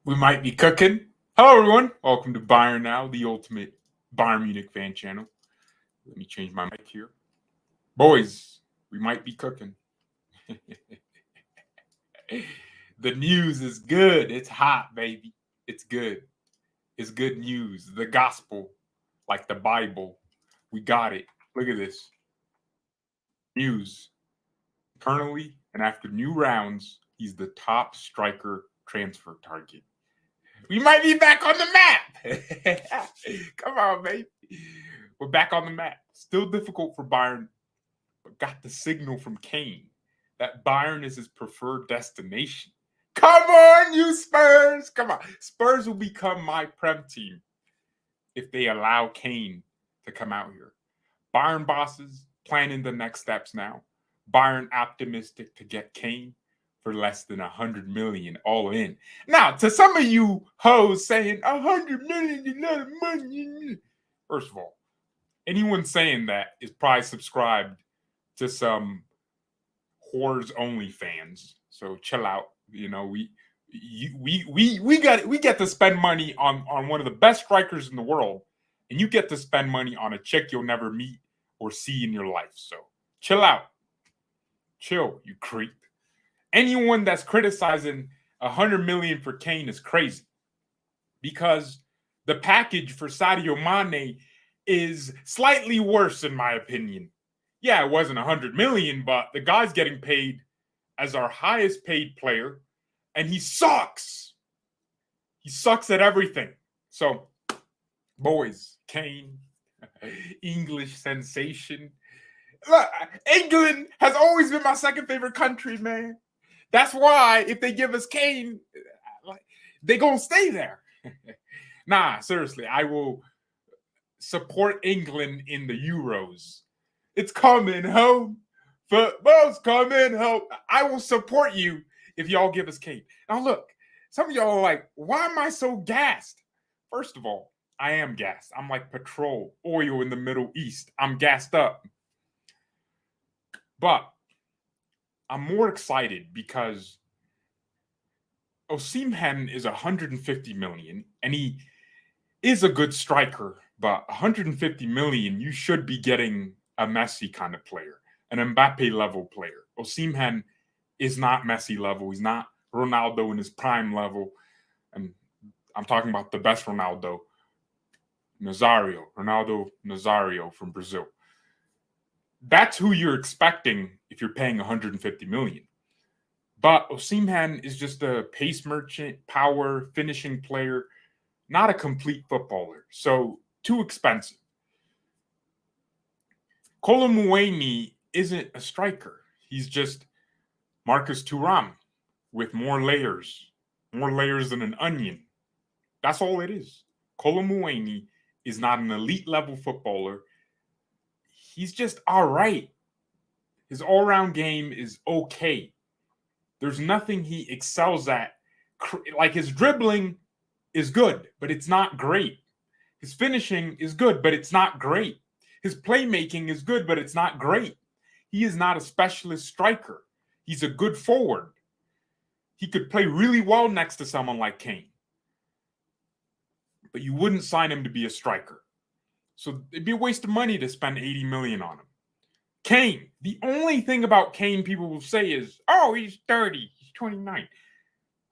We might be cooking. Hello, everyone. Welcome to BayernNow, the ultimate Bayern Munich fan channel. Let me change my mic here. Boys, we might be cooking. The news is good. It's hot, baby. It's good. It's good news. The gospel, like the Bible. We got it. Look at this. News. Currently, and after new rounds, he's the top striker transfer target. We might be back on the map. Come on, baby. We're back on the map. Still difficult for Bayern, but got the signal from Kane that Bayern is his preferred destination. Come on, you Spurs. Come on. Spurs will become my Prem team if they allow Kane to come out here. Bayern bosses planning the next steps now. Bayern optimistic to get Kane for less than 100 million all in. Now, to some of you hoes saying 100 million is a lot of money. First of all, anyone saying that is probably subscribed to some whores only fans. So chill out. You know, we get to spend money on one of the best strikers in the world, and you get to spend money on a chick you'll never meet or see in your life. So chill out. Chill, you creep. Anyone that's criticizing 100 million for Kane is crazy, because the package for Sadio Mane is slightly worse, in my opinion. Yeah, it wasn't 100 million, but the guy's getting paid as our highest paid player, and he sucks. He sucks at everything. So, boys, Kane, English sensation. Look, England has always been my second favorite country, man. That's why if they give us Kane, they gonna stay there. Nah, seriously, I will support England in the Euros. It's coming home. Football's coming home. I will support you if y'all give us Kane. Now look, some of y'all are like, why am I so gassed? First of all, I am gassed. I'm like petrol, oil in the Middle East. I'm gassed up. But I'm more excited because Osimhen is 150 million, and he is a good striker, but 150 million, you should be getting a Messi kind of player, an Mbappe level player. Osimhen is not Messi level. He's not Ronaldo in his prime level. And I'm talking about the best Ronaldo, Ronaldo Nazario from Brazil. That's who you're expecting if you're paying 150 million. But Osimhen is just a pace merchant, power, finishing player, not a complete footballer. So too expensive. Kolo Muani isn't a striker. He's just Marcus Thuram with more layers than an onion. That's all it is. Kolo Muani is not an elite level footballer. He's just all right. His all-round game is okay. There's nothing he excels at. Like, his dribbling is good, but it's not great. His finishing is good, but it's not great. His playmaking is good, but it's not great. He is not a specialist striker. He's a good forward. He could play really well next to someone like Kane. But you wouldn't sign him to be a striker. So it'd be a waste of money to spend 80 million on him. Kane, the only thing about Kane people will say is, oh, he's 30, he's 29.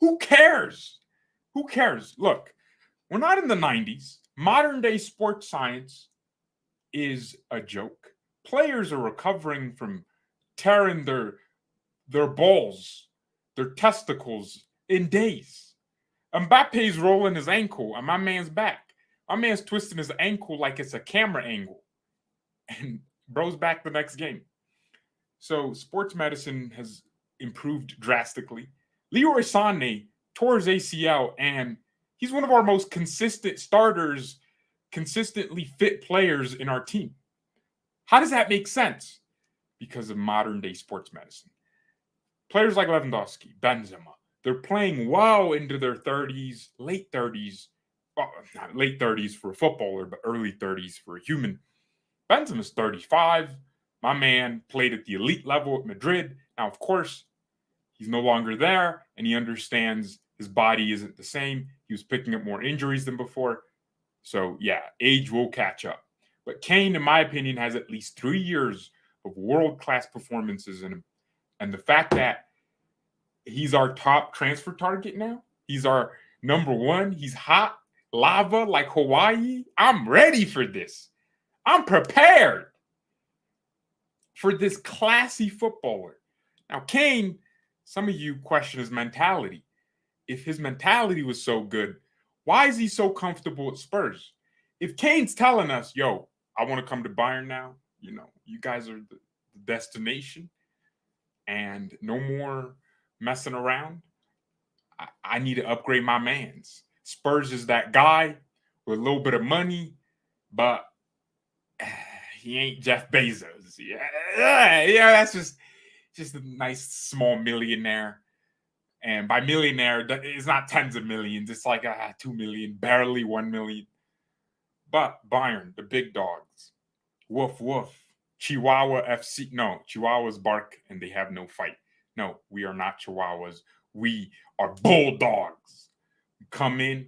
Who cares? Who cares? Look, we're not in the 90s. Modern day sports science is a joke. Players are recovering from tearing their balls, their testicles in days. Mbappe's rolling his ankle, and my man's back. My man's twisting his ankle like it's a camera angle. And bro's back the next game. So sports medicine has improved drastically. Leroy Sané tore his ACL, and he's one of our most consistent starters, consistently fit players in our team. How does that make sense? Because of modern day sports medicine. Players like Lewandowski, Benzema, they're playing well into their 30s, late 30s. Well, not late 30s for a footballer, but early 30s for a human. Benzema's 35. My man played at the elite level at Madrid. Now, of course, he's no longer there, and he understands His body isn't the same. He was picking up more injuries than before. So, yeah, age will catch up. But Kane, in my opinion, has at least 3 years of world-class performances in him. And the fact that he's our top transfer target now, he's our number one, he's hot, lava like Hawaii. I'm ready for this. I'm prepared for this classy footballer. Now, Kane, some of you question his mentality. If his mentality was so good, why is he so comfortable at Spurs? If Kane's telling us, yo, I want to come to Bayern now, you guys are the destination and no more messing around, I need to upgrade my mans. Spurs is that guy with a little bit of money, but he ain't Jeff Bezos. Yeah, that's just a nice small millionaire. And by millionaire, it's not tens of millions. It's like 2 million, barely 1 million. But Bayern, the big dogs, woof, woof. Chihuahua FC. No, Chihuahuas bark and they have no fight. No, we are not Chihuahuas. We are bulldogs. We come in.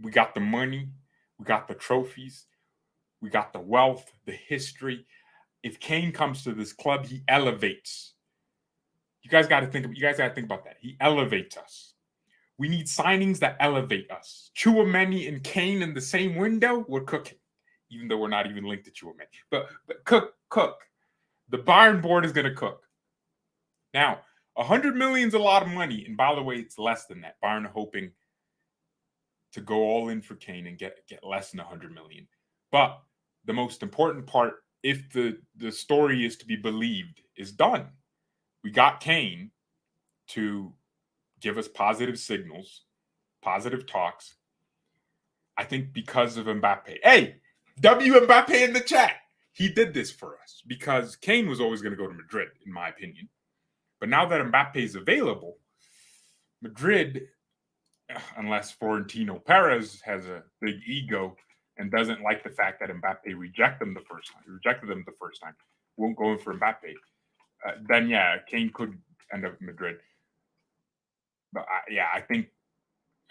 We got the money. We got the trophies. We got the wealth, the history. If Kane comes to this club, he elevates. You guys got to think about that. He elevates us. We need signings that elevate us. Chouameni and Kane in the same window, we're cooking. Even though we're not even linked to Chouameni. But cook. The Bayern board is going to cook. Now, 100 million is a lot of money. And by the way, it's less than that. Bayern are hoping to go all in for Kane and get less than 100 million. But the most important part, if the story is to be believed, is done. We got Kane to give us positive signals, positive talks. I think because of Mbappe. Hey, W Mbappe in the chat. He did this for us because Kane was always going to go to Madrid, in my opinion. But now that Mbappe is available, Madrid, unless Florentino Perez has a big ego and doesn't like the fact that Mbappe rejected them the first time, won't go in for Mbappe, then yeah, Kane could end up in Madrid. But I think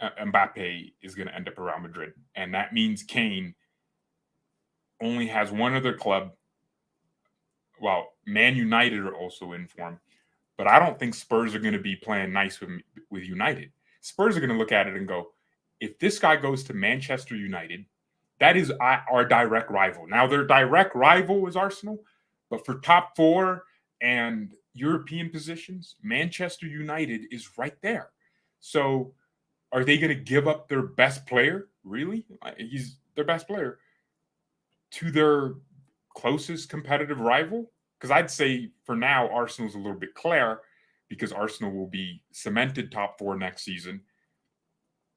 Mbappe is going to end up around Madrid. And that means Kane only has one other club. Well, Man United are also in form. But I don't think Spurs are going to be playing nice with United. Spurs are going to look at it and go, if this guy goes to Manchester United, that is our direct rival. Now, their direct rival is Arsenal. But for top four and European positions, Manchester United is right there. So are they going to give up their best player? Really? He's their best player to their closest competitive rival? Because I'd say for now, Arsenal's a little bit clear because Arsenal will be cemented top four next season.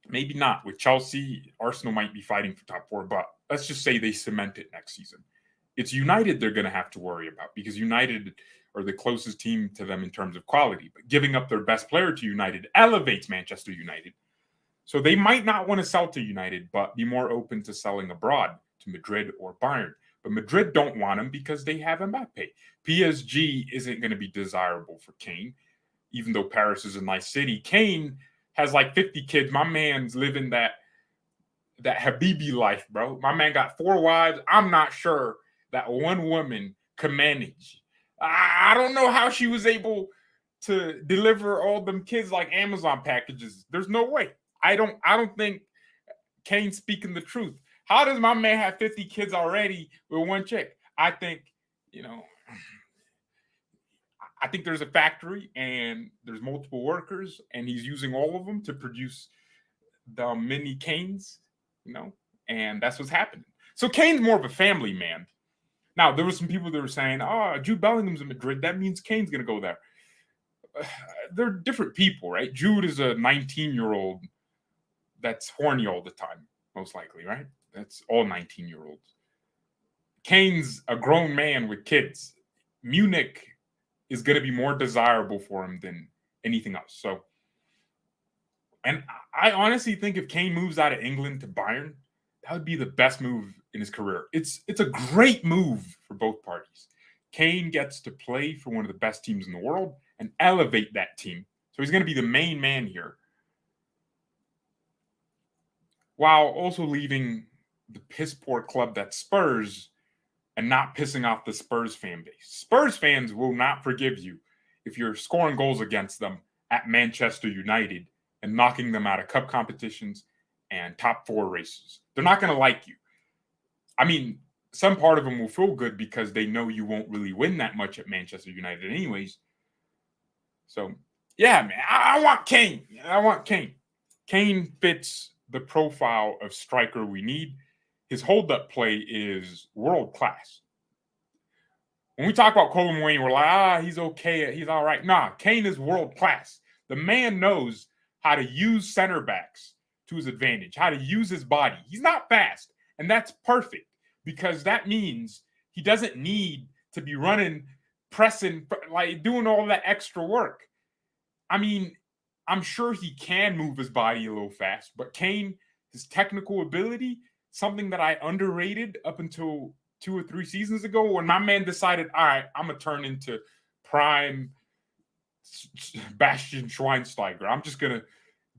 Maybe not. With Chelsea, Arsenal might be fighting for top four, but let's just say they cement it next season. It's United they're going to have to worry about because United are the closest team to them in terms of quality. But giving up their best player to United elevates Manchester United. So they might not want to sell to United, but be more open to selling abroad to Madrid or Bayern. But Madrid don't want him because they have Mbappe. PSG isn't going to be desirable for Kane, even though Paris is a nice city. Kane has like 50 kids. My man's living that Habibi life, bro. My man got 4 wives. I'm not sure that one woman can manage. I don't know how she was able to deliver all them kids like Amazon packages. There's no way. I don't think Kane's speaking the truth. How does my man have 50 kids already with one chick? I think, I think there's a factory and there's multiple workers and he's using all of them to produce the mini Kanes, and that's what's happening. So Kane's more of a family man. Now, there were some people that were saying, Jude Bellingham's in Madrid. That means Kane's going to go there. They're different people, right? Jude is a 19-year-old that's horny all the time, most likely, right? That's all 19-year-olds. Kane's a grown man with kids. Munich is going to be more desirable for him than anything else. So, and I honestly think if Kane moves out of England to Bayern, that would be the best move in his career. It's a great move for both parties. Kane gets to play for one of the best teams in the world and elevate that team. So he's going to be the main man here. while also leaving the piss poor club that Spurs and not pissing off the Spurs fan base. Spurs fans will not forgive you if you're scoring goals against them at Manchester United and knocking them out of cup competitions and top 4 races. They're not going to like you. I mean, some part of them will feel good because they know you won't really win that much at Manchester United anyways. So, yeah, man, I want Kane. I want Kane. Kane fits the profile of striker we need. His hold-up play is world class. When we talk about Colin Wayne, we're like, he's okay, he's all right. Nah, Kane is world class. The man knows how to use center backs to his advantage, how to use his body. He's not fast, and that's perfect because that means he doesn't need to be running, pressing, like doing all that extra work. I mean, I'm sure he can move his body a little fast, but Kane, his technical ability, something that I underrated up until 2 or 3 seasons ago when my man decided, all right, I'm going to turn into prime Bastian Schweinsteiger. I'm just going to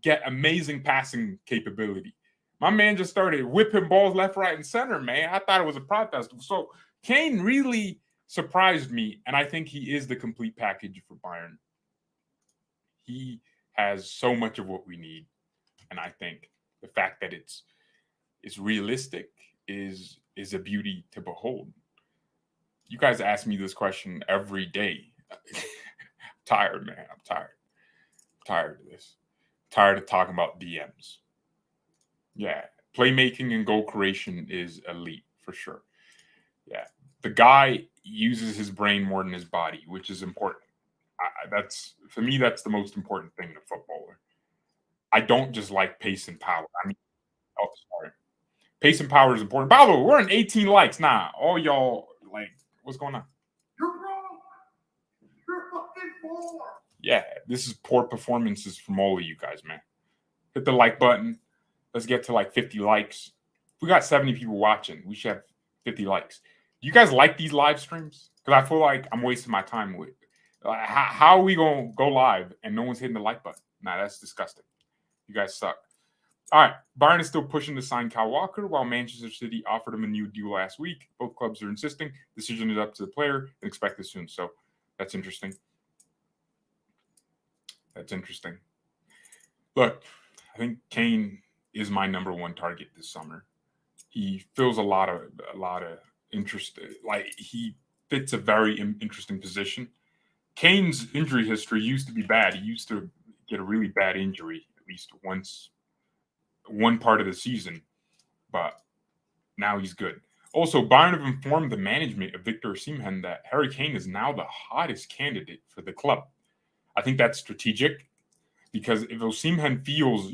get amazing passing capability. My man just started whipping balls left, right, and center, man. I thought it was a protest. So Kane really surprised me, and I think he is the complete package for Bayern. He has so much of what we need, and I think the fact that it's realistic is a beauty to behold. You guys ask me this question every day. I'm tired, man. I'm tired. I'm tired of this. I'm tired of talking about DMs. Yeah, playmaking and goal creation is elite for sure. Yeah, the guy uses his brain more than his body, which is important. That's for me. That's the most important thing in a footballer. I don't just like pace and power. I mean, oh, sorry. Pace and power is important. By the way, we're in 18 likes. Nah, all y'all, like, what's going on? You're wrong. You're fucking poor. Yeah, this is poor performances from all of you guys, man. Hit the like button. Let's get to like 50 likes. If we got 70 people watching, we should have 50 likes. Do you guys like these live streams? Because I feel like I'm wasting my time with. How are we going to go live and no one's hitting the like button? Nah, that's disgusting. You guys suck. All right, Bayern is still pushing to sign Kyle Walker, while Manchester City offered him a new deal last week. Both clubs are insisting. Decision is up to the player and expected soon. So that's interesting. That's interesting. Look, I think Kane is my number 1 target this summer. He fills a lot of interest. Like he fits a very interesting position. Kane's injury history used to be bad. He used to get a really bad injury at least once. One part of the season, but now he's good. Also, Bayern have informed the management of Victor Osimhen that Harry Kane is now the hottest candidate for the club. I think that's strategic because if Osimhen feels,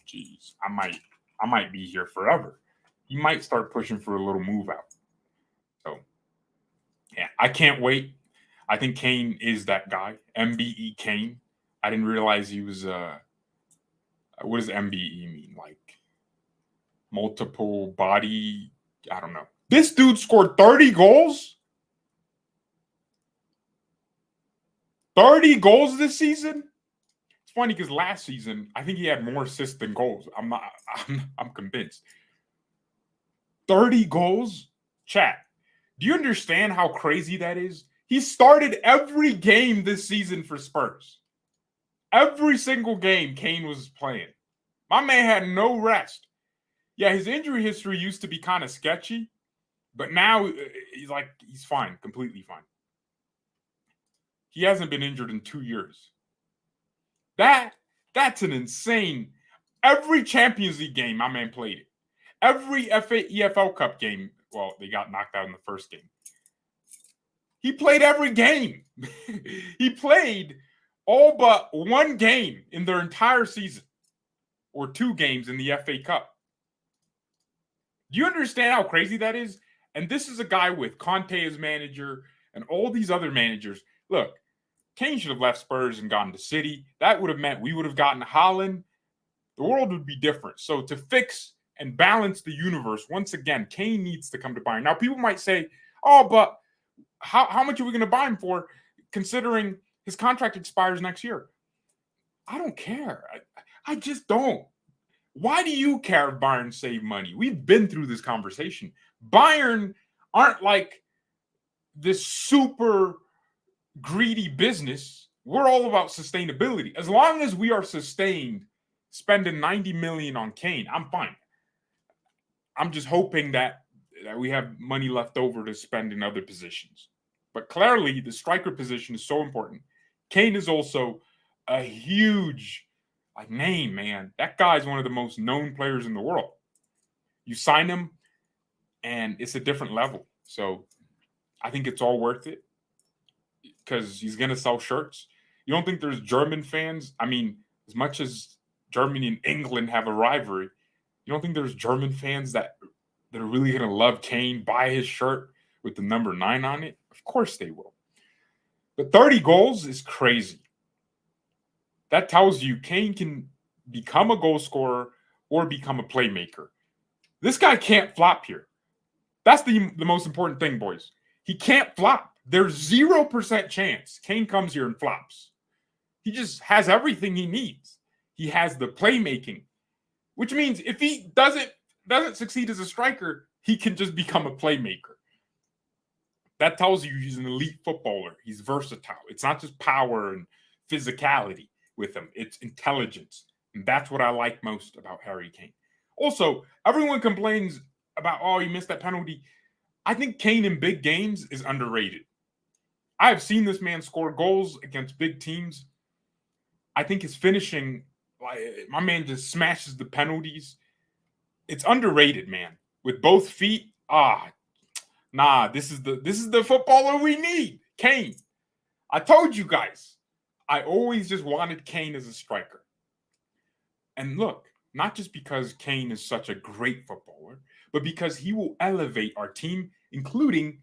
geez, I might be here forever, he might start pushing for a little move out. So, yeah, I can't wait. I think Kane is that guy. MBE Kane. I didn't realize he was what does MBE mean? Like multiple body? I don't know. This dude scored 30 goals? 30 goals this season? It's funny because last season, I think he had more assists than goals. I'm convinced. 30 goals? Chat. Do you understand how crazy that is? He started every game this season for Spurs. Every single game Kane was playing. My man had no rest. Yeah, his injury history used to be kind of sketchy, but now he's fine, completely fine. He hasn't been injured in 2 years. That's an insane. Every Champions League game, my man played it. Every EFL Cup game, well, they got knocked out in the first game. He played every game. He played all but 1 game in their entire season, or 2 games in the FA Cup. Do you understand how crazy that is? And this is a guy with Conte as manager and all these other managers. Look, Kane should have left Spurs and gone to City. That would have meant we would have gotten Haaland. The world would be different. So to fix and balance the universe, once again, Kane needs to come to Bayern. Now, people might say, oh, but how much are we going to buy him for, considering his contract expires next year? I don't care. I just don't. Why do you care if Bayern save money? We've been through this conversation. Bayern aren't like this super greedy business. We're all about sustainability. As long as we are sustained, spending 90 million on Kane, I'm fine. I'm just hoping that we have money left over to spend in other positions. But clearly, the striker position is so important. Kane is also a huge name, man. That guy's one of the most known players in the world. You sign him, and it's a different level. So I think it's all worth it because he's going to sell shirts. You don't think there's German fans? I mean, as much as Germany and England have a rivalry, you don't think there's German fans that are really going to love Kane, buy his shirt with the number 9 on it? Of course they will. But 30 goals is crazy. That tells you Kane can become a goal scorer or become a playmaker. This guy can't flop here. That's the most important thing, boys. He can't flop. There's 0% chance Kane comes here and flops. He just has everything he needs. He has the playmaking, which means if he doesn't succeed as a striker, he can just become a playmaker. That tells you he's an elite footballer. He's versatile. It's not just power and physicality with him. It's intelligence. And that's what I like most about Harry Kane. Also, everyone complains about, oh, he missed that penalty. I think Kane in big games is underrated. I have seen this man score goals against big teams. I think his finishing, my man just smashes the penalties. It's underrated, man. With both feet, this is the footballer we need. Kane. I told you guys. I always just wanted Kane as a striker. And look, not just because Kane is such a great footballer, but because he will elevate our team, including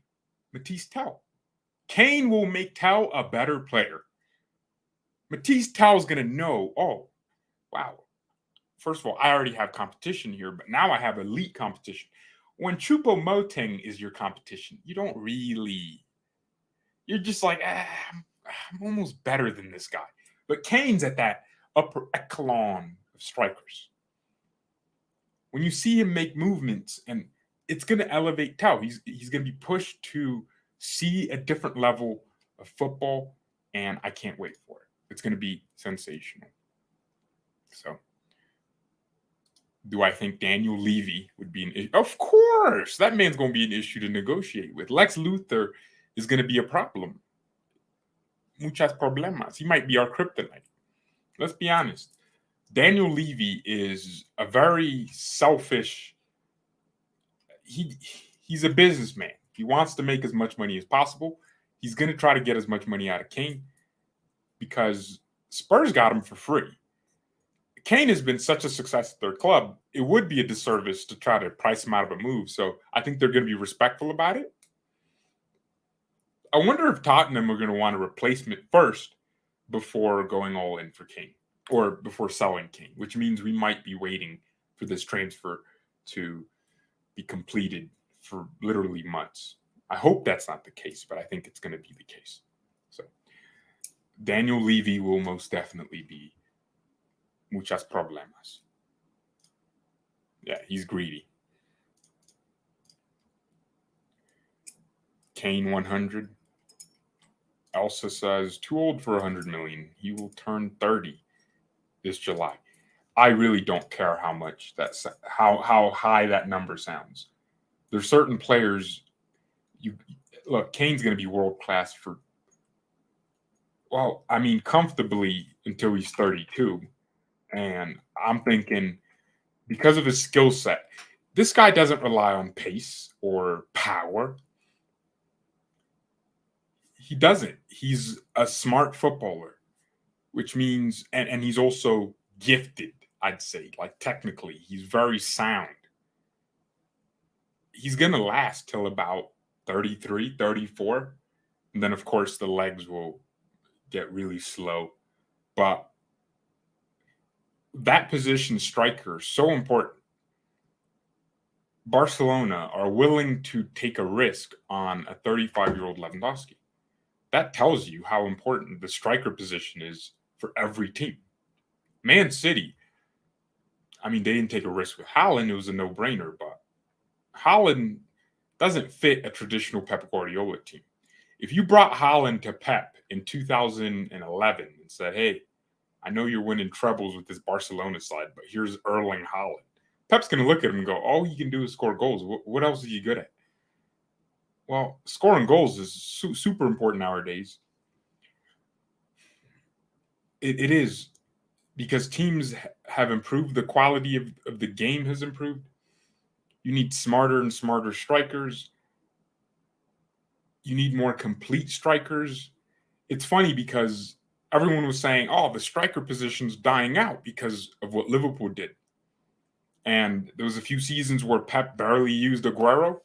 Matisse Tell. Kane will make Tell a better player. Matisse Tell is going to know, oh, wow. First of all, I already have competition here, but now I have elite competition. When Choupo-Moting is your competition, you don't really, you're just like, I'm almost better than this guy. But Kane's at that upper echelon of strikers. When you see him make movements, and it's going to elevate Tell. He's going to be pushed to see a different level of football, and I can't wait for it. It's going to be sensational. So, do I think Daniel Levy would be an issue? Of course! That man's going to be an issue to negotiate with. Lex Luthor is going to be a problem. Muchas problemas. He might be our kryptonite. Let's be honest. Daniel Levy is a very selfish. He's a businessman. He wants to make as much money as possible. He's going to try to get as much money out of Kane because Spurs got him for free. Kane has been such a success at their club, it would be a disservice to try to price him out of a move. So I think they're going to be respectful about it. I wonder if Tottenham are going to want a replacement first before going all in for Kane or before selling Kane, which means we might be waiting for this transfer to be completed for literally months. I hope that's not the case, but I think it's going to be the case. So Daniel Levy will most definitely be muchas problemas. Yeah, he's greedy. Kane 100. Elsa says, too old for 100 million. He will turn 30 this July. I really don't care how much how high that number sounds. There's certain players. Look, Kane's going to be world class for. Well, I mean, comfortably until he's 32, and I'm thinking because of his skill set, this guy doesn't rely on pace or power. He doesn't. He's a smart footballer, which means, and he's also gifted, I'd say, like technically. He's very sound. He's going to last till about 33, 34. And then, of course, the legs will get really slow. But that position striker is so important. Barcelona are willing to take a risk on a 35-year-old Lewandowski. That tells you how important the striker position is for every team. Man City, I mean, they didn't take a risk with Haaland. It was a no-brainer, but Haaland doesn't fit a traditional Pep Guardiola team. If you brought Haaland to Pep in 2011 and said, hey, I know you're winning trebles with this Barcelona side, but here's Erling Haaland. Pep's going to look at him and go, all he can do is score goals. What else is he good at? Well, scoring goals is super important nowadays. It is, because teams have improved. The quality of the game has improved. You need smarter and smarter strikers. You need more complete strikers. It's funny because everyone was saying, oh, the striker position's dying out because of what Liverpool did. And there was a few seasons where Pep barely used Aguero.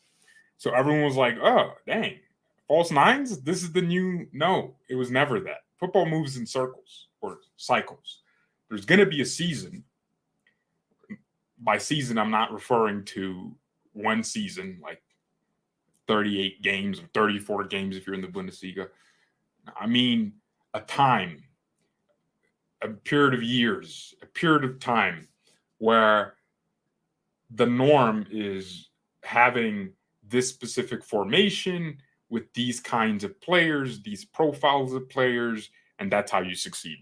So everyone was like, oh, dang, false nines? This is the new... No, it was never that. Football moves in circles or cycles. There's going to be a season. By season, I'm not referring to one season, like 38 games or 34 games if you're in the Bundesliga. I mean a time, a period of years, a period of time where the norm is having this specific formation with these kinds of players, these profiles of players, and that's how you succeed.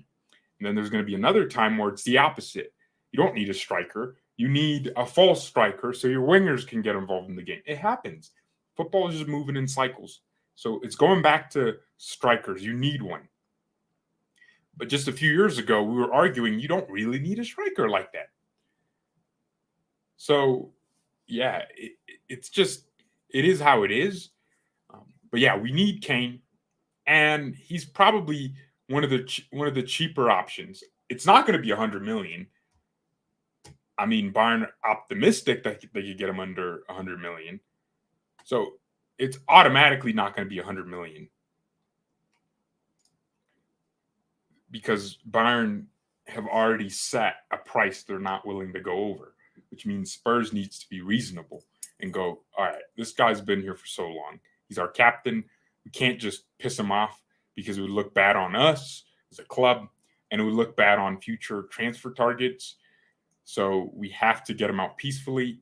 And then there's going to be another time where it's the opposite. You don't need a striker. You need a false striker so your wingers can get involved in the game. It happens. Football is just moving in cycles. So it's going back to strikers. You need one. But just a few years ago, we were arguing you don't really need a striker like that. So, yeah, it's just, it is how it is. But yeah, we need Kane, and he's probably one of the cheaper options. It's not going to be 100 million. I mean, Bayern optimistic that they could get him under 100 million. So it's automatically not going to be 100 million because Bayern have already set a price they're not willing to go over, which means Spurs needs to be reasonable and go, all right, this guy's been here for so long. He's our captain. We can't just piss him off because it would look bad on us as a club and it would look bad on future transfer targets. So we have to get him out peacefully.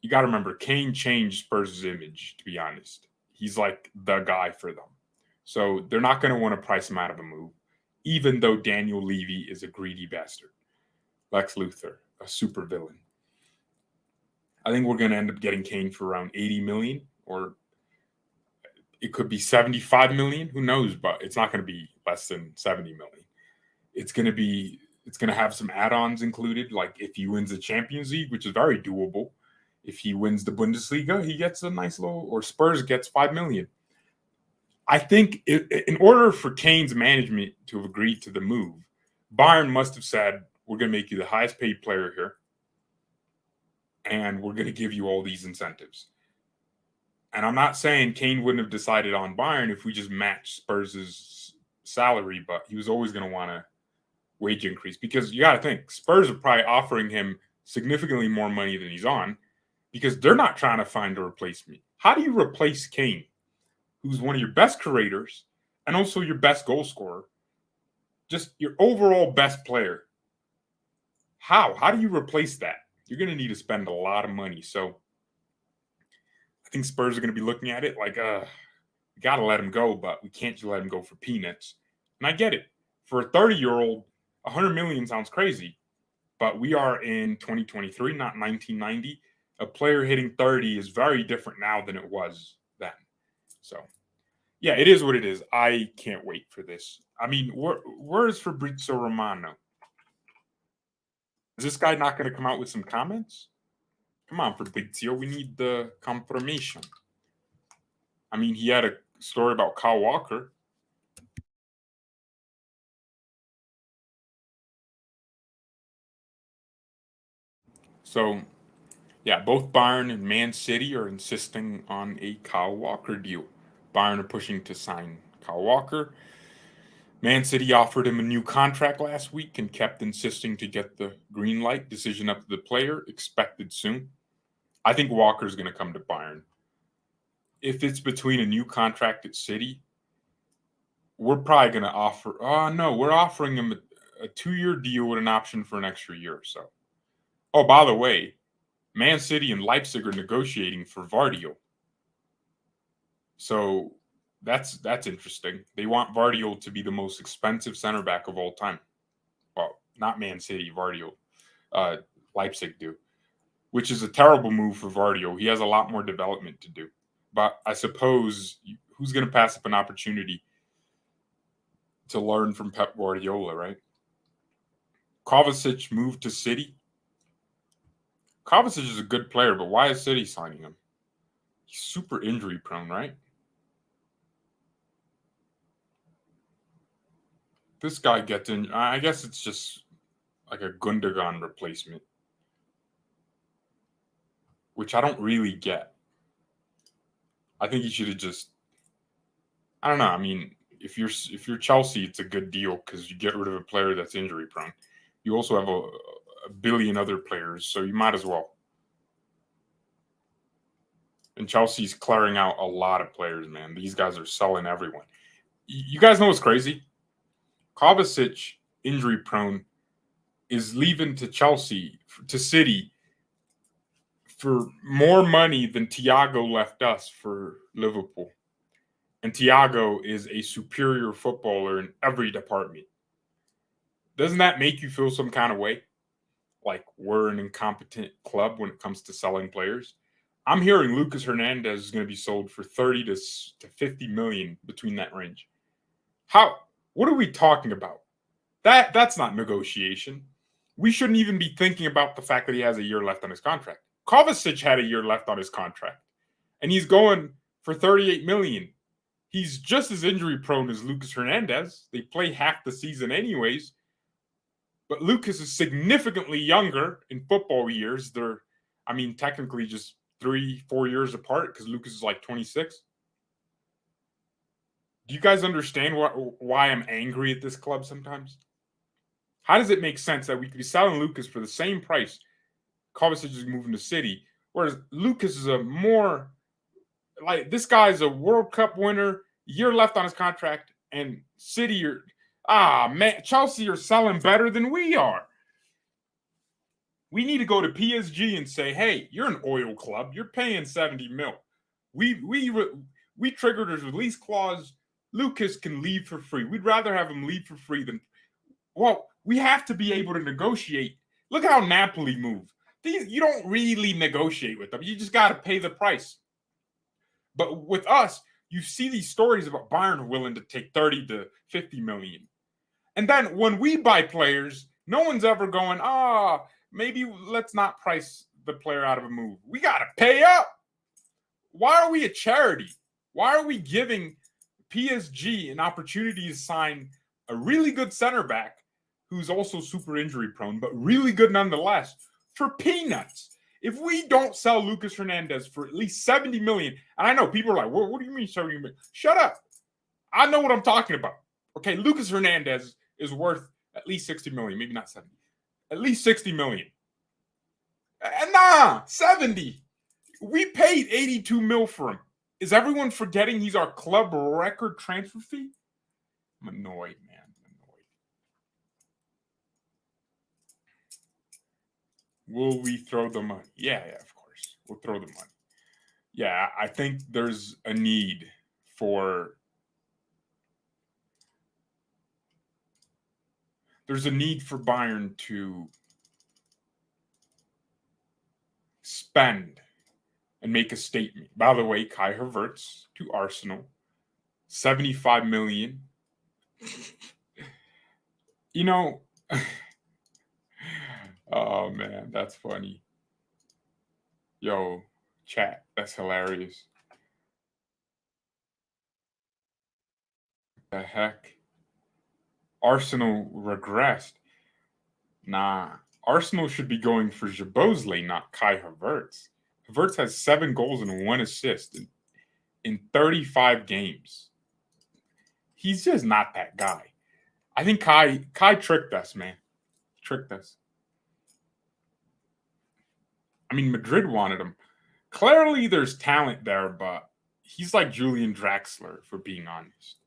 You got to remember, Kane changed Spurs' image, to be honest. He's like the guy for them. So they're not going to want to price him out of a move, even though Daniel Levy is a greedy bastard. Lex Luthor, a super villain. I think we're going to end up getting Kane for around 80 million, or it could be 75 million. Who knows? But it's not going to be less than 70 million. It's going to have some add-ons included, like if he wins the Champions League, which is very doable. If he wins the Bundesliga, he gets a nice little, or Spurs gets 5 million. I think in order for Kane's management to have agreed to the move, Bayern must have said, we're going to make you the highest paid player here, and we're going to give you all these incentives. And I'm not saying Kane wouldn't have decided on Bayern if we just matched Spurs' salary, but he was always going to want a wage increase because you got to think, Spurs are probably offering him significantly more money than he's on because they're not trying to find a replacement. How do you replace Kane, who's one of your best creators and also your best goal scorer, just your overall best player? How do you replace that? You're going to need to spend a lot of money. So I think Spurs are going to be looking at it like, we got to let him go, but we can't just let him go for peanuts. And I get it. For a 30-year-old, 100 million sounds crazy, but we are in 2023, not 1990. A player hitting 30 is very different now than it was then. So, yeah, it is what it is. I can't wait for this. I mean, where is Fabrizio Romano? Is this guy not going to come out with some comments? Come on, Fabrizio. We need the confirmation. I mean, he had a story about Kyle Walker. So, yeah, both Bayern and Man City are insisting on a Kyle Walker deal. Bayern are pushing to sign Kyle Walker. Man City offered him a new contract last week and kept insisting to get the green light. Decision up to the player, expected soon. I think Walker's going to come to Bayern. If it's between a new contract at City, we're probably going to offer... we're offering him a 2-year deal with an option for an extra year or so. Oh, by the way, Man City and Leipzig are negotiating for Vardiol. So that's interesting. They want Vardiol to be the most expensive center back of all time. Well, not Man City, Vardiol. Leipzig do, which is a terrible move for Vardiol. He has a lot more development to do. But I suppose who's going to pass up an opportunity to learn from Pep Guardiola, right? Kovacic moved to City. Kovacic is a good player, but why is City signing him? He's super injury prone, right? This guy gets in. I guess it's just like a Gundogan replacement, which I don't really get. I think he should have just. I don't know. I mean, if you're Chelsea, it's a good deal because you get rid of a player that's injury prone. You also have a billion other players, so you might as well. And Chelsea's clearing out a lot of players, man. These guys are selling everyone. You guys know what's crazy? Kovacic, injury prone, is leaving to Chelsea, to City, for more money than Thiago left us for Liverpool. And Thiago is a superior footballer in every department. Doesn't that make you feel some kind of way? Like we're an incompetent club when it comes to selling players? I'm hearing Lucas Hernandez is going to be sold for 30 to 50 million, between that range. What are we talking about? That's not negotiation. We shouldn't even be thinking about the fact that he has a year left on his contract. Kovacic had a year left on his contract, and he's going for 38 million. He's just as injury prone as Lucas Hernandez. They play half the season anyways. But Lucas is significantly younger in football years. They're, technically just 3-4 years apart because Lucas is like 26. Do you guys understand why I'm angry at this club sometimes? How does it make sense that we could be selling Lucas for the same price? Kovacic is moving to City, whereas Lucas is a more like this guy's a World Cup winner, year left on his contract, and City Chelsea are selling better than we are. We need to go to PSG and say, hey, you're an oil club. You're paying 70 mil. We triggered a release clause. Lucas can leave for free. We'd rather have him leave for free than. Well, we have to be able to negotiate. Look how Napoli moved. You don't really negotiate with them. You just got to pay the price. But with us, you see these stories about Bayern willing to take 30 to 50 million. And then when we buy players, no one's ever going, maybe let's not price the player out of a move. We got to pay up. Why are we a charity? Why are we giving PSG an opportunity to sign a really good center back who's also super injury prone, but really good nonetheless, for peanuts? If we don't sell Lucas Hernandez for at least 70 million, and I know people are like, well, what do you mean 70 million? Shut up. I know what I'm talking about. Okay, Lucas Hernandez is worth at least 60 million, maybe not 70. At least 60 million. And 70. We paid 82 mil for him. Is everyone forgetting he's our club record transfer fee? I'm annoyed, man. Will we throw the money? Yeah, of course. We'll throw the money. Yeah, I think there's a need for Bayern to spend and make a statement. By the way, Kai Havertz to Arsenal, 75 million. Oh man, that's funny. Yo, chat, that's hilarious. What the heck? Arsenal regressed. Nah, Arsenal should be going for Jabozley, not Kai Havertz. Havertz has 7 goals and 1 assist in 35 games. He's just not that guy. I think Kai tricked us, man. Tricked us. Madrid wanted him. Clearly, there's talent there, but he's like Julian Draxler, for being honest.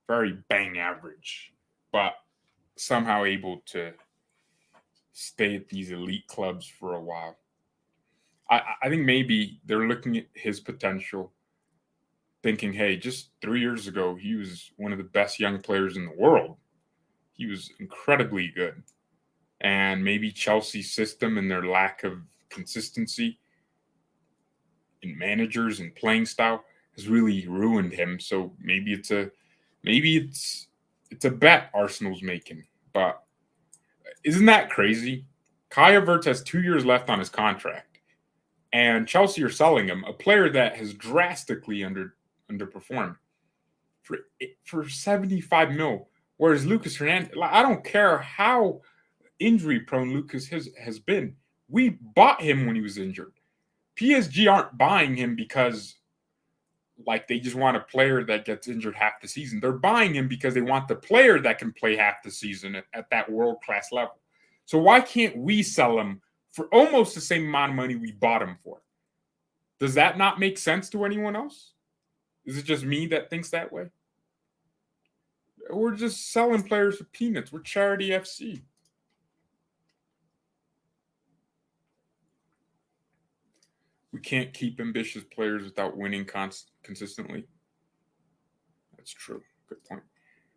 Very bang average. But somehow able to stay at these elite clubs for a while. I think maybe they're looking at his potential, thinking, hey, just 3 years ago, he was one of the best young players in the world. He was incredibly good. And maybe Chelsea's system and their lack of consistency in managers and playing style has really ruined him. So maybe it's a bet Arsenal's making. But isn't that crazy? Kai Havertz has 2 years left on his contract, and Chelsea are selling him, a player that has drastically underperformed for 75 mil. Whereas Lucas Hernandez, I don't care how injury prone Lucas has been. We bought him when he was injured. PSG aren't buying him because they just want a player that gets injured half the season. They're buying him because they want the player that can play half the season at that world-class level. So why can't we sell him for almost the same amount of money we bought him for? Does that not make sense to anyone else? Is it just me that thinks that way? We're just selling players for peanuts. We're charity FC. We can't keep ambitious players without winning consistently. That's true. Good point.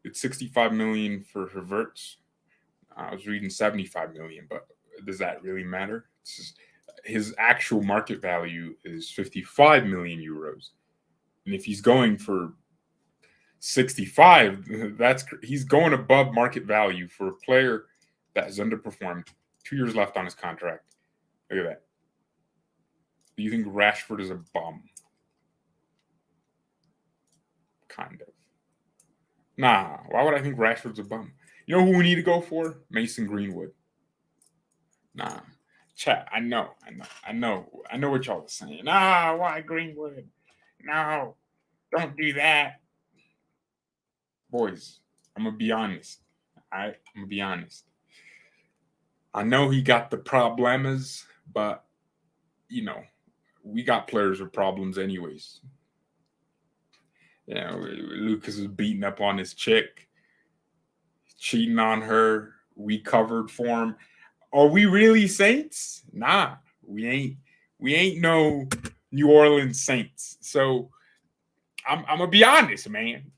It's 65 million for Havertz. I was reading 75 million, but does that really matter? His actual market value is 55 million euros. And if he's going for 65, he's going above market value for a player that has underperformed. 2 years left on his contract. Look at that. Do you think Rashford is a bum? Kind of. Nah, why would I think Rashford's a bum? You know who we need to go for? Mason Greenwood. Nah. Chat, I know what y'all are saying. Nah, why Greenwood? No, don't do that. Boys, I'm going to be honest. All right? I'm going to be honest. I know he got the problemas, but, we got players with problems anyways. Lucas was beating up on his chick, cheating on her. We covered for him. Are we really Saints? Nah, we ain't. We ain't no New Orleans Saints. So I'm gonna be honest, man.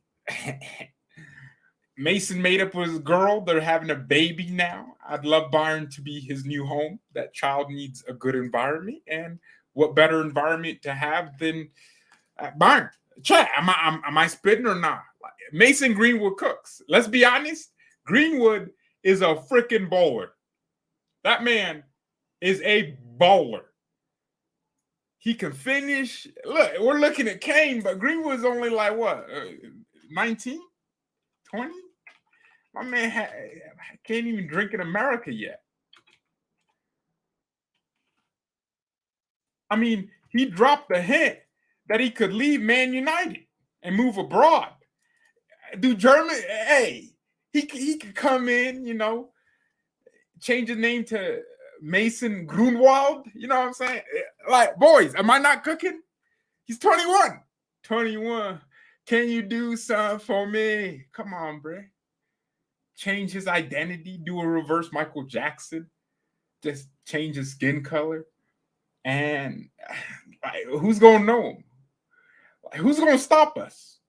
Mason made up with his girl. They're having a baby now. I'd love Bayern to be his new home. That child needs a good environment, and what better environment to have than Bayern? Chat, am I spitting or not? Mason Greenwood cooks. Let's be honest. Greenwood is a freaking bowler. That man is a bowler. He can finish. Look, we're looking at Kane, but Greenwood's only 19, 20? My man can't even drink in America yet. I mean, he dropped the hint that he could leave Man United and move abroad. Do German? Hey, he could come in, change his name to Mason Grunwald. You know what I'm saying? Boys, am I not cooking? He's 21. 21. Can you do something for me? Come on, bro. Change his identity. Do a reverse Michael Jackson. Just change his skin color. And who's going to know him? Who's going to stop us?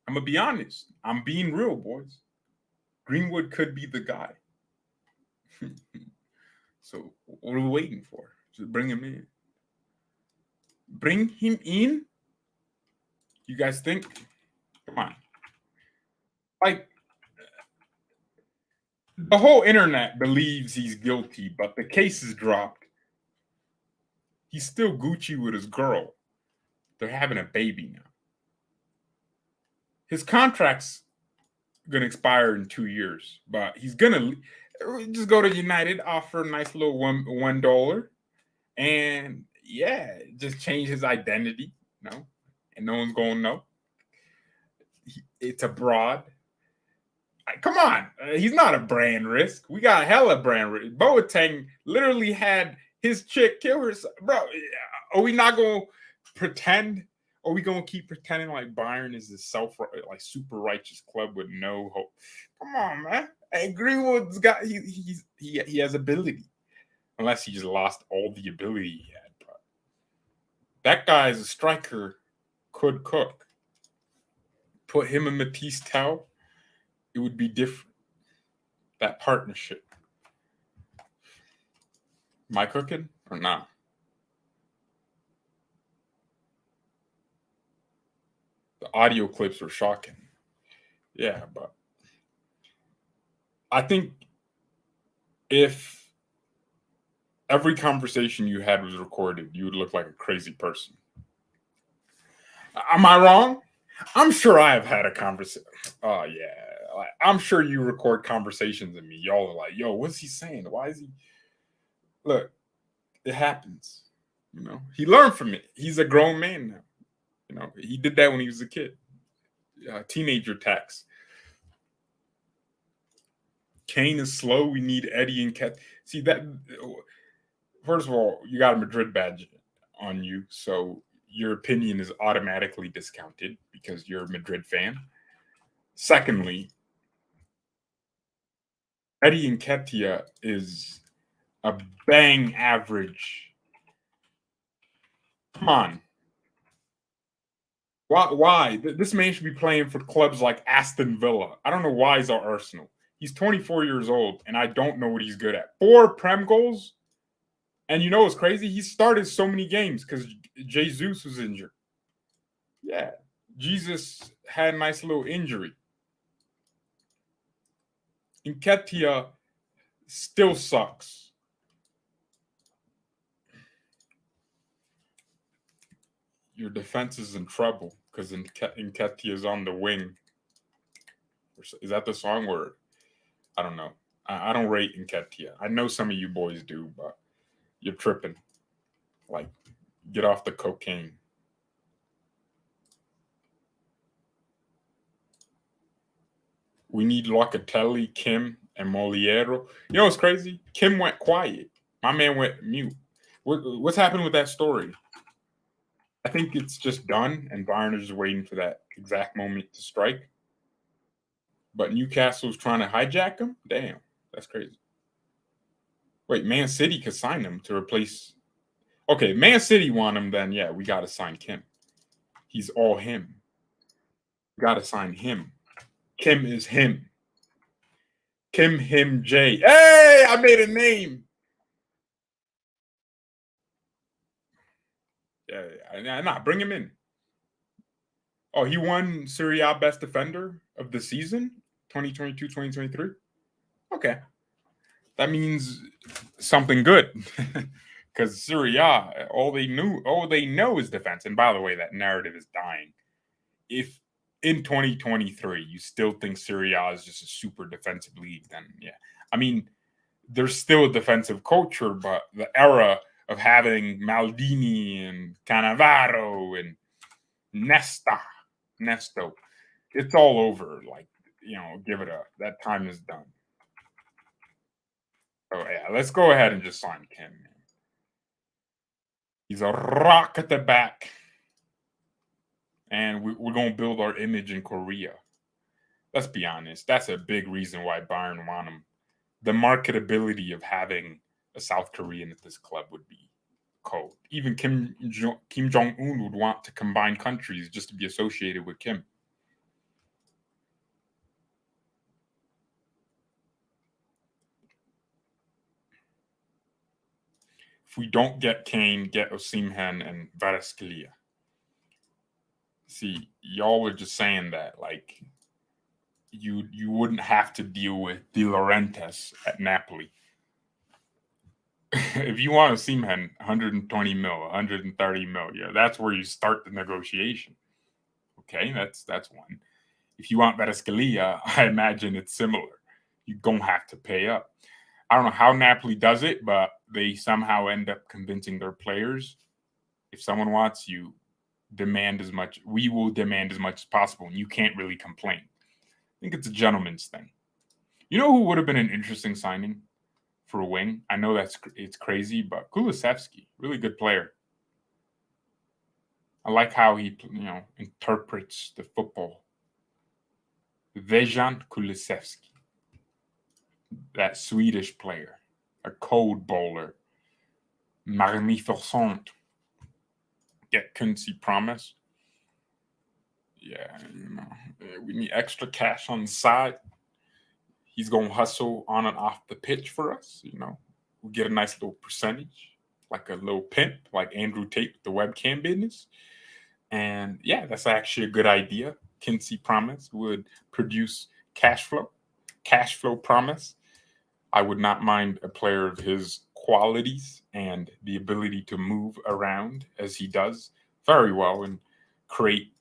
I'm going to be honest. I'm being real, boys. Greenwood could be the guy. So what are we waiting for? Just bring him in. Bring him in? You guys think? Come on. The whole internet believes he's guilty, but the case is dropped. He's still Gucci with his girl. They're having a baby now. His contract's going to expire in 2 years, but he's going to just go to United, offer a nice little $1, and just change his identity, and no one's going to know. It's abroad. Come on. He's not a brand risk. We got hella brand risk. Boateng literally had his chick kill herself. Bro, are we not going to pretend? Are we going to keep pretending like Bayern is this super righteous club with no hope? Come on, man. And Greenwood's got he has ability, unless he just lost all the ability he had. But that guy as a striker could cook. Put him and Matisse Tau, it would be different. That partnership. Am I cooking or not? The audio clips were shocking. Yeah, but I think if every conversation you had was recorded, you would look like a crazy person. Am I wrong? I'm sure I have had a conversation. Oh, yeah. I'm sure you record conversations of me. Y'all are like, yo, what's he saying? Why is he. Look, it happens. He learned from it. He's a grown man now. He did that when he was a kid. Teenager tax. Kane is slow. We need Eddie and Cat. See that. First of all, you got a Madrid badge on you, so your opinion is automatically discounted because you're a Madrid fan. Secondly, Eddie Nketiah is a bang average. Come on. Why? This man should be playing for clubs like Aston Villa. I don't know why he's at Arsenal. He's 24 years old, and I don't know what he's good at. 4 Prem goals. And you know what's crazy? He started so many games because Jesus was injured. Yeah. Jesus had a nice little injury. Nketiah still sucks. Your defense is in trouble because Nketiah is on the wing. Is that the song word? I don't know. I don't rate Nketiah. I know some of you boys do, but you're tripping. Like, get off the cocaine. We need Locatelli, Kim, and Moliero. You know what's crazy? Kim went quiet. My man went mute. What's happened with that story? I think it's just done, and Bayern is just waiting for that exact moment to strike. But Newcastle's trying to hijack him? Damn, that's crazy. Wait, Man City could sign him to replace. Okay, Man City want him, then yeah, we got to sign Kim. He's all him. Got to sign him. Kim is him. Kim, him, J. Hey, I made a name. Yeah, nah, bring him in. Oh, he won Serie A Best Defender of the season, 2022-2023. Okay. That means something good. Because Serie A, all they know is defense. And by the way, that narrative is dying. If in 2023 you still think Serie A is just a super defensive league, then yeah. I mean, there's still a defensive culture, but the era of having Maldini and Cannavaro and Nesto, it's all over. Like, give it up. That time is done. So yeah, let's go ahead and just sign Kim. He's a rock at the back. And we're going to build our image in Korea. Let's be honest. That's a big reason why Bayern want him. The marketability of having a South Korean at this club would be cold. Even Kim Jong-un would want to combine countries just to be associated with Kim. If we don't get Kane, get Osimhen and Kvaratskhelia. See, y'all were just saying that, like, you wouldn't have to deal with De Laurentiis at Napoli. If you want Osimhen, 120 mil, 130 mil, yeah, that's where you start the negotiation. Okay, that's one. If you want Kvaratskhelia, I imagine it's similar. You're going to have to pay up. I don't know how Napoli does it, but they somehow end up convincing their players, if someone wants you, demand as much. We will demand as much as possible, and you can't really complain. I think it's a gentleman's thing. You know who would have been an interesting signing for a wing? I know it's crazy, but Kulusevski, really good player. I like how he interprets the football. Dejan Kulusevski. that Swedish player, a code bowler, magnificent. Get Quincy Promise. Yeah, we need extra cash on the side. He's going to hustle on and off the pitch for us. We get a nice little percentage, like a little pimp, like Andrew Tate with the webcam business. And yeah, that's actually a good idea. Quincy Promise would produce cash flow promise. I would not mind a player of his qualities and the ability to move around as he does very well and create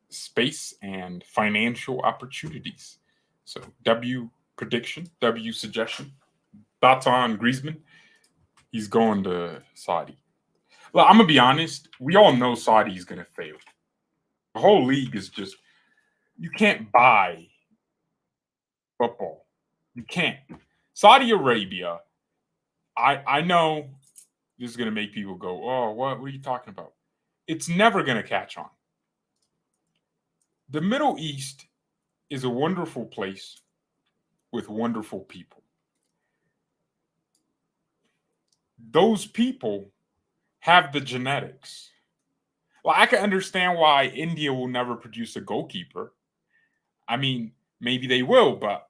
space and financial opportunities. So W prediction, W suggestion. Thoughts on Griezmann? He's going to Saudi. Well, I'm going to be honest. We all know Saudi is going to fail. The whole league is just, you can't buy football. You can't. Saudi Arabia, I know this is going to make people go, oh, what are you talking about? It's never going to catch on. The Middle East is a wonderful place with wonderful people. Those people have the genetics. Well, I can understand why India will never produce a goalkeeper. I mean, maybe they will, but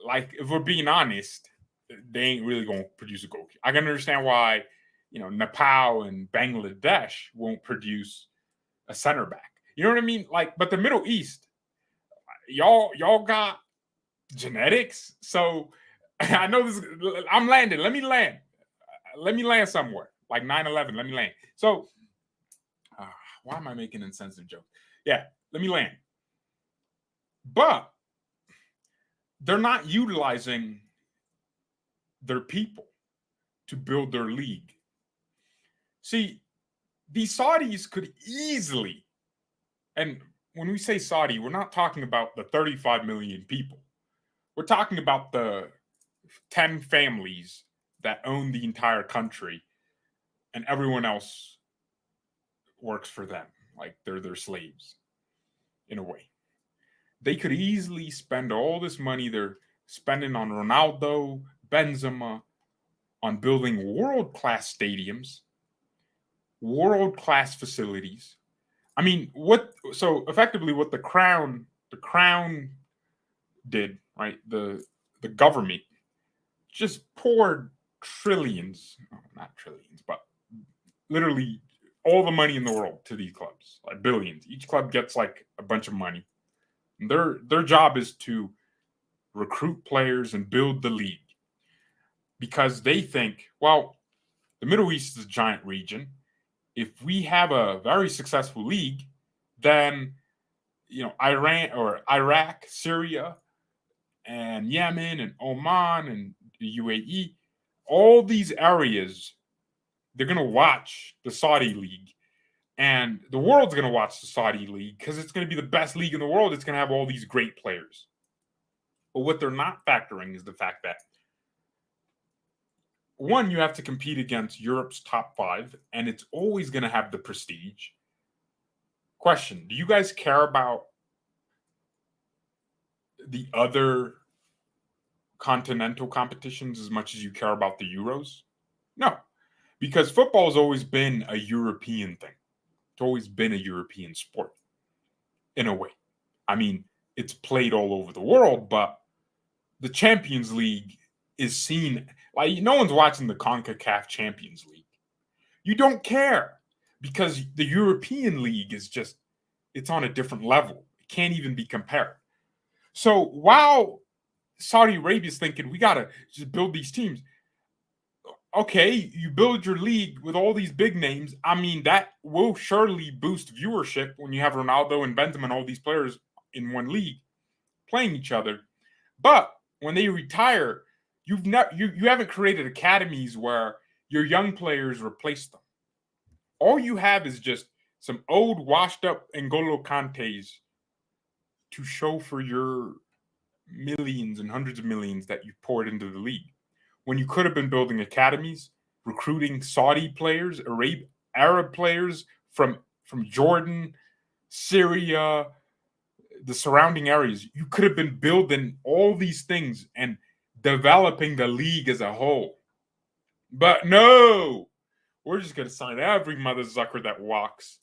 like, if we're being honest, they ain't really going to produce a goalkeeper. I can understand why, Nepal and Bangladesh won't produce a center back. You know what I mean? Like, but the Middle East, y'all got genetics. So I know this. I'm landing. Let me land. Let me land somewhere. Like 9/11. Let me land. So why am I making insensitive jokes? Yeah, let me land. But they're not utilizing their people to build their league. See, these Saudis could easily, and when we say Saudi, we're not talking about the 35 million people. We're talking about the 10 families that own the entire country, and everyone else works for them. Like, they're their slaves, in a way. They could easily spend all this money they're spending on Ronaldo, Benzema, on building world-class stadiums, world-class facilities. I mean, so effectively what the crown did, right? The government just poured trillions, not trillions, but literally all the money in the world to these clubs, like billions. Each club gets like a bunch of money. Their job is to recruit players and build the league, because they think, well, the Middle East is a giant region. If we have a very successful league, then Iran or Iraq, Syria, and Yemen and Oman and the UAE, all these areas, they're going to watch the Saudi league, and the world's going to watch the Saudi league because it's going to be the best league in the world. It's going to have all these great players. But what they're not factoring is the fact that, one, you have to compete against Europe's top 5, and it's always going to have the prestige. Question: do you guys care about the other continental competitions as much as you care about the Euros? No, because football has always been a European thing. It's always been a European sport, in a way. I mean, it's played all over the world, but the Champions League is seen, like, no one's watching the CONCACAF Champions League. You don't care, because the European League is just, it's on a different level. It can't even be compared. So while Saudi Arabia is thinking, we got to just build these teams, okay, you build your league with all these big names. I mean, that will surely boost viewership when you have Ronaldo and Benzema and all these players in one league playing each other. But when they retire, you haven't created academies where your young players replace them. All you have is just some old, washed-up N'Golo Kantés to show for your millions and hundreds of millions that you poured into the league, when you could have been building academies, recruiting Saudi players, Arab players from Jordan, Syria, the surrounding areas. You could have been building all these things and developing the league as a whole. But no, we're just gonna sign every mother zucker that walks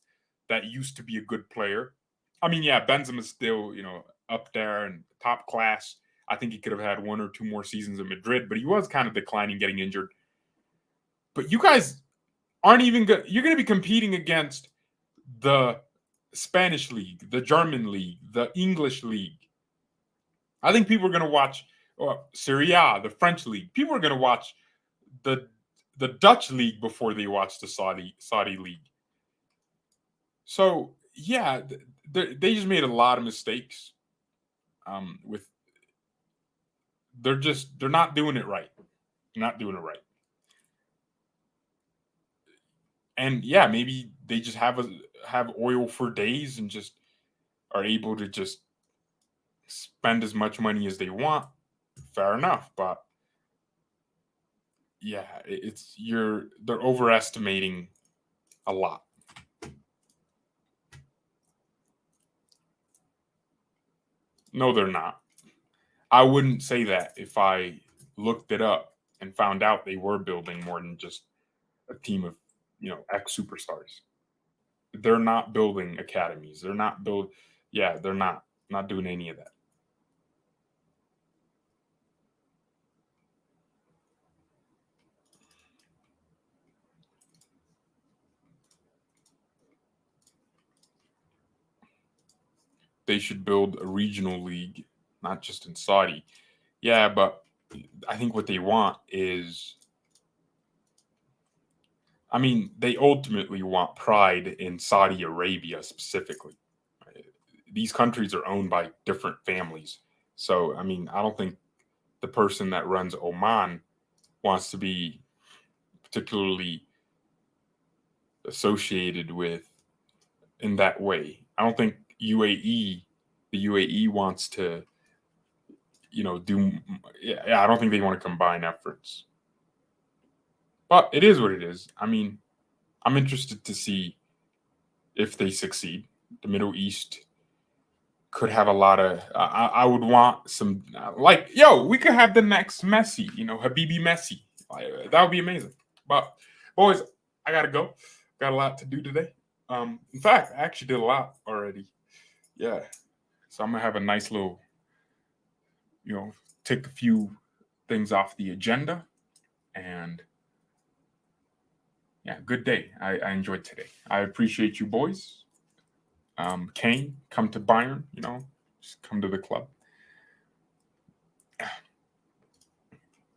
that used to be a good player. I mean, yeah, Benzema's still, up there and top class. I think he could have had one or two more seasons in Madrid, but he was kind of declining, getting injured. But you guys aren't even good. You're going to be competing against the Spanish league, the German league, the English league. I think people are going to watch Serie A, the French league. People are going to watch the Dutch league before they watch the Saudi league. So yeah, they just made a lot of mistakes. They're not doing it right. Not doing it right. And yeah, maybe they just have oil for days and just are able to just spend as much money as they want. Fair enough, but yeah, they're overestimating a lot. No, they're not. I wouldn't say that if I looked it up and found out they were building more than just a team of, ex superstars. They're not building academies. They're not build. Yeah, they're not doing any of that. They should build a regional league, not just in Saudi. Yeah, but I think what they want is, I mean, they ultimately want pride in Saudi Arabia specifically. These countries are owned by different families. So, I mean, I don't think the person that runs Oman wants to be particularly associated with in that way. I don't think the UAE wants to, do. Yeah, I don't think they want to combine efforts. But it is what it is. I mean, I'm interested to see if they succeed. The Middle East could have a lot of. I would want some like, yo, we could have the next Messi. Habibi Messi. That would be amazing. But boys, I gotta go. Got a lot to do today. In fact, I actually did a lot already. Yeah. So I'm gonna have a nice little, take a few things off the agenda, and yeah, good day. I enjoyed today. I appreciate you boys. Kane, come to Bayern. Just come to the club.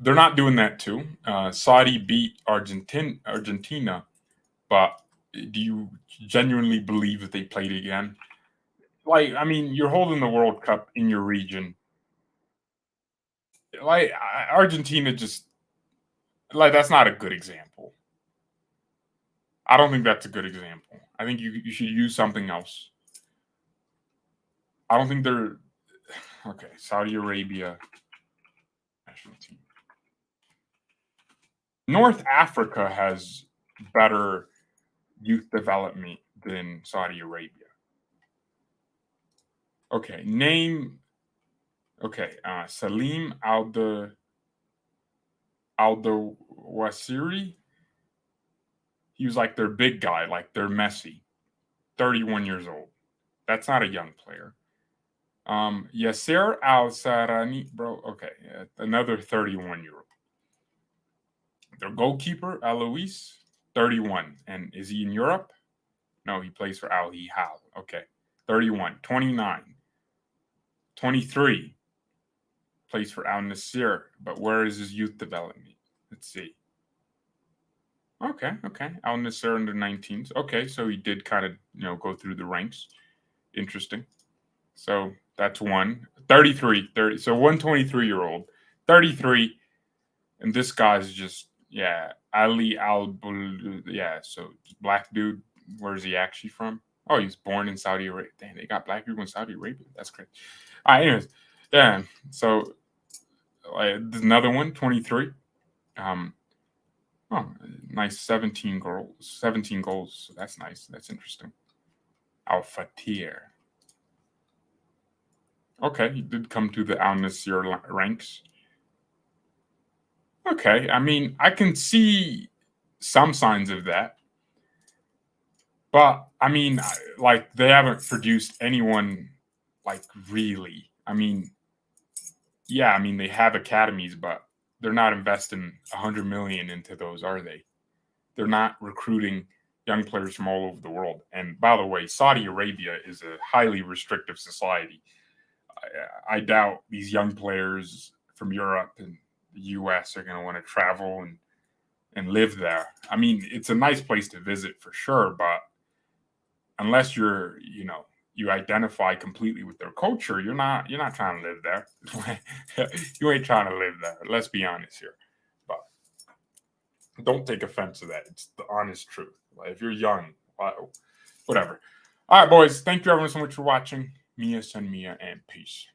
They're not doing that too. Saudi beat Argentina, but do you genuinely believe that they played again? Like, I mean, you're holding the World Cup in your region. Like, Argentina just, like, that's not a good example. I don't think that's a good example. I think you should use something else. I don't think they're okay. Saudi Arabia national team. North Africa has better youth development than Saudi Arabia. Okay, name. Okay, Salim Aldo Wasiri. He was like their big guy, like their Messi, 31 years old. That's not a young player. Yasser Al Sarani, bro. Okay, another 31-year-old. Their goalkeeper, Alois, 31. And is he in Europe? No, he plays for Al Hilal. Okay, 31. 29. 23. Plays for Al Nasir. But where is his youth development? Let's see. Okay. Al Nasser under 19s. Okay, so he did kind of, go through the ranks. Interesting. So that's one. 33. 30. So 123-year-old. 33. And this guy's just, yeah, Ali Al. Yeah, so black dude. Where is he actually from? Oh, he's born in Saudi Arabia. Damn, they got black people in Saudi Arabia. That's crazy. All right, anyways. Yeah, so another one, 23. Oh, nice 17 goals. 17 goals. So that's nice. That's interesting. Al Fatir. Okay, he did come to the Al Nasir ranks. Okay, I mean, I can see some signs of that, but I mean, like they haven't produced anyone like really. I mean, yeah, I mean they have academies, but they're not investing 100 million into those, are they? They're not recruiting young players from all over the world. And by the way, Saudi Arabia is a highly restrictive society. I doubt these young players from Europe and the US are going to want to travel and live there. I mean, it's a nice place to visit for sure, but unless you identify completely with their culture, you're not trying to live there. You ain't trying to live there. Let's be honest here. But don't take offense to that. It's the honest truth. Like if you're young, whatever. All right, boys. Thank you everyone so much for watching. Mia, San Mia, and peace.